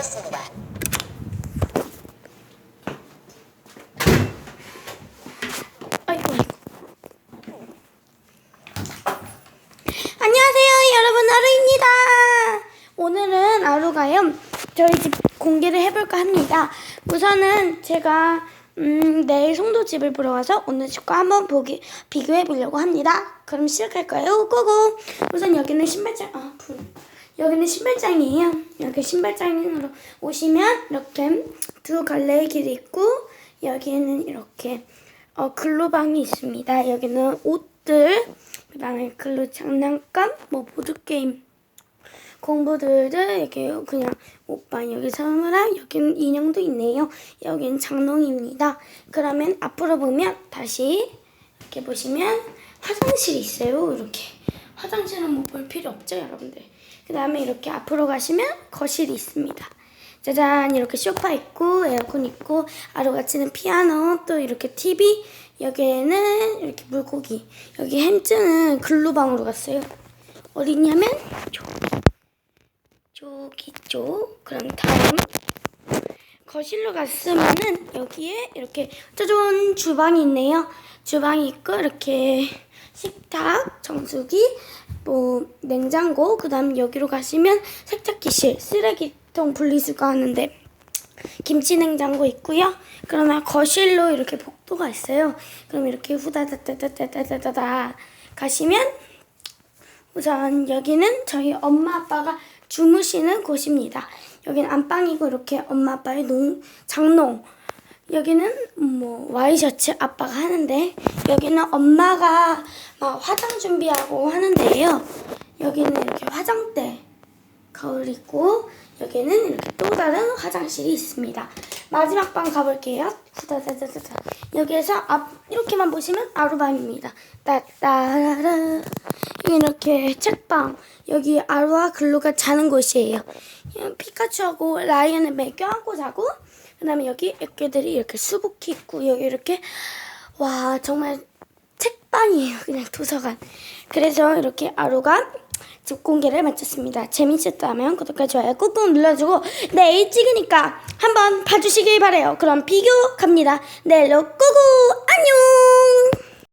되었습니다. 아이고. 안녕하세요, 여러분. 아루입니다. 오늘은 아루가요, 저희 집 공개를 해볼까 합니다. 우선은 제가 내일 송도 집을 보러 와서 오늘 집과 한번 비교해 보려고 합니다. 그럼 시작할까요? 고고. 우선 여기는 신발장, 여기는 신발장이에요. 여기 신발장으로 오시면 이렇게 두 갈래의 길이 있고, 여기에는 이렇게 글로방이 있습니다. 여기는 옷들, 그 다음에 글로 장난감, 보드게임, 공부들을 이렇게 그냥 오빠 여기 선물함, 여기는 인형도 있네요. 여기는 장롱입니다. 그러면 앞으로 보면 다시 이렇게 보시면 화장실이 있어요. 이렇게 화장실은 뭐 볼 필요 없죠, 여러분들. 그 다음에 이렇게 앞으로 가시면 거실이 있습니다. 짜잔, 이렇게 소파 있고 에어컨 있고 아루가 치는 피아노, 또 이렇게 TV, 여기에는 이렇게 물고기, 여기 햄즈는 글루방으로 갔어요. 어디냐면 저기 쪽. 그럼 다음 거실로 갔으면은 여기에 이렇게 짜잔 주방이 있네요. 주방이 있고 이렇게 식탁, 정수기, 냉장고, 그 다음 여기로 가시면 세탁기실, 쓰레기통 분리수거 하는데 김치 냉장고 있고요. 그러면 거실로 이렇게 복도가 있어요. 그럼 이렇게 후다다다다다다다 가시면 우선 여기는 저희 엄마 아빠가 주무시는 곳입니다. 여기는 안방이고 이렇게 엄마 아빠의 장롱. 여기는 와이셔츠 아빠가 하는데, 여기는 엄마가 막 화장 준비하고 하는데요. 여기는 이렇게 화장대 거울 있고, 여기는 이렇게 또 다른 화장실이 있습니다. 마지막 방 가볼게요. 후다다다다다. 여기에서 이렇게만 보시면 아루방입니다. 따따라라. 여기 이렇게 책방. 여기 아루와 글루가 자는 곳이에요. 피카츄하고 라이언을 매껴안고 자고, 그 다음에 여기 애기들이 이렇게 수북히 있고, 여기 이렇게, 와, 정말 책방이에요. 그냥 도서관. 그래서 이렇게 아루가 집 공개를 마쳤습니다. 재밌었다면 구독과 좋아요 꾹꾹 눌러주고, 내일 찍으니까 한번 봐주시길 바래요. 그럼 비교 갑니다. 내일로 꾹꾹 안녕.